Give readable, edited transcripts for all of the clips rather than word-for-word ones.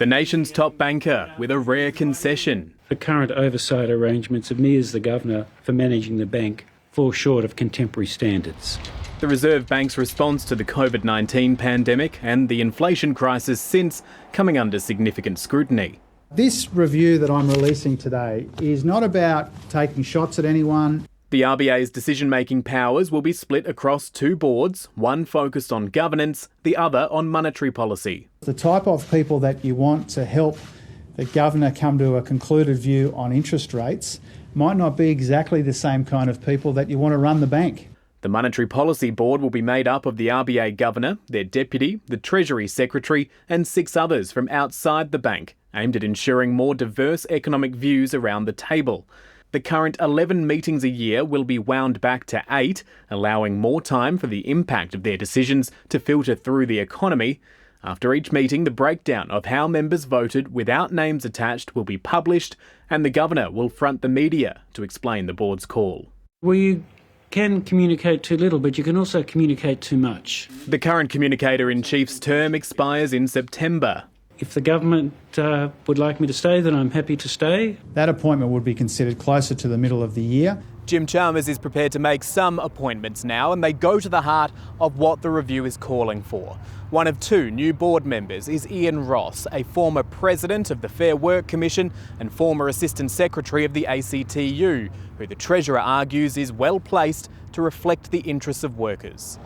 The nation's top banker with a rare concession. The current oversight arrangements of me as the governor for managing the bank fall short of contemporary standards. The Reserve Bank's response to the COVID-19 pandemic and the inflation crisis since coming under significant scrutiny. This review that I'm releasing today is not about taking shots at anyone. The RBA's decision-making powers will be split across two boards, one focused on governance, the other on monetary policy. The type of people that you want to help the governor come to a concluded view on interest rates might not be exactly the same kind of people that you want to run the bank. The Monetary Policy Board will be made up of the RBA Governor, their Deputy, the Treasury Secretary and 6 others from outside the bank, aimed at ensuring more diverse economic views around the table. The current 11 meetings a year will be wound back to 8, allowing more time for the impact of their decisions to filter through the economy. After each meeting, the breakdown of how members voted without names attached will be published, and the Governor will front the media to explain the board's call. You can communicate too little, but you can also communicate too much. The current Communicator-in-Chief's term expires in September. If the government would like me to stay, then I'm happy to stay. That appointment would be considered closer to the middle of the year. Jim Chalmers is prepared to make some appointments now, and they go to the heart of what the review is calling for. One of 2 new board members is Ian Ross, a former president of the Fair Work Commission and former Assistant Secretary of the ACTU, who the Treasurer argues is well placed to reflect the interests of workers.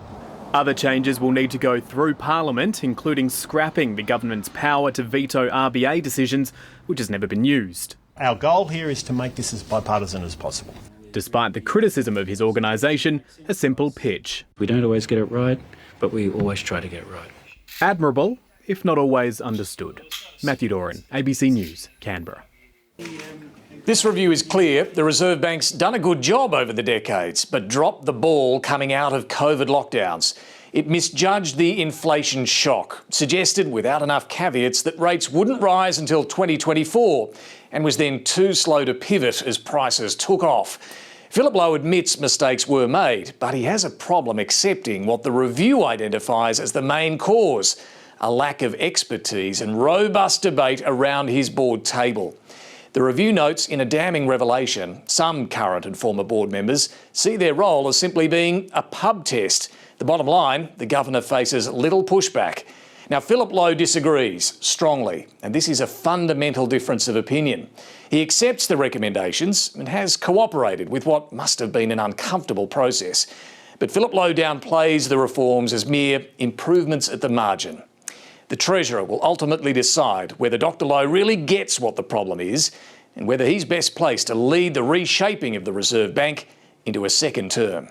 Other changes will need to go through Parliament, including scrapping the government's power to veto RBA decisions, which has never been used. Our goal here is to make this as bipartisan as possible. Despite the criticism of his organisation, a simple pitch. We don't always get it right, but we always try to get it right. Admirable, if not always understood. Matthew Doran, ABC News, Canberra. This review is clear. The Reserve Bank's done a good job over the decades, but dropped the ball coming out of COVID lockdowns. It misjudged the inflation shock, suggested without enough caveats that rates wouldn't rise until 2024, and was then too slow to pivot as prices took off. Philip Lowe admits mistakes were made, but he has a problem accepting what the review identifies as the main cause, a lack of expertise and robust debate around his board table. The review notes in a damning revelation, some current and former board members see their role as simply being a pub test. The bottom line, the governor faces little pushback. Now, Philip Lowe disagrees strongly, and this is a fundamental difference of opinion. He accepts the recommendations and has cooperated with what must have been an uncomfortable process. But Philip Lowe downplays the reforms as mere improvements at the margin. The Treasurer will ultimately decide whether Dr Lowe really gets what the problem is and whether he's best placed to lead the reshaping of the Reserve Bank into a second term.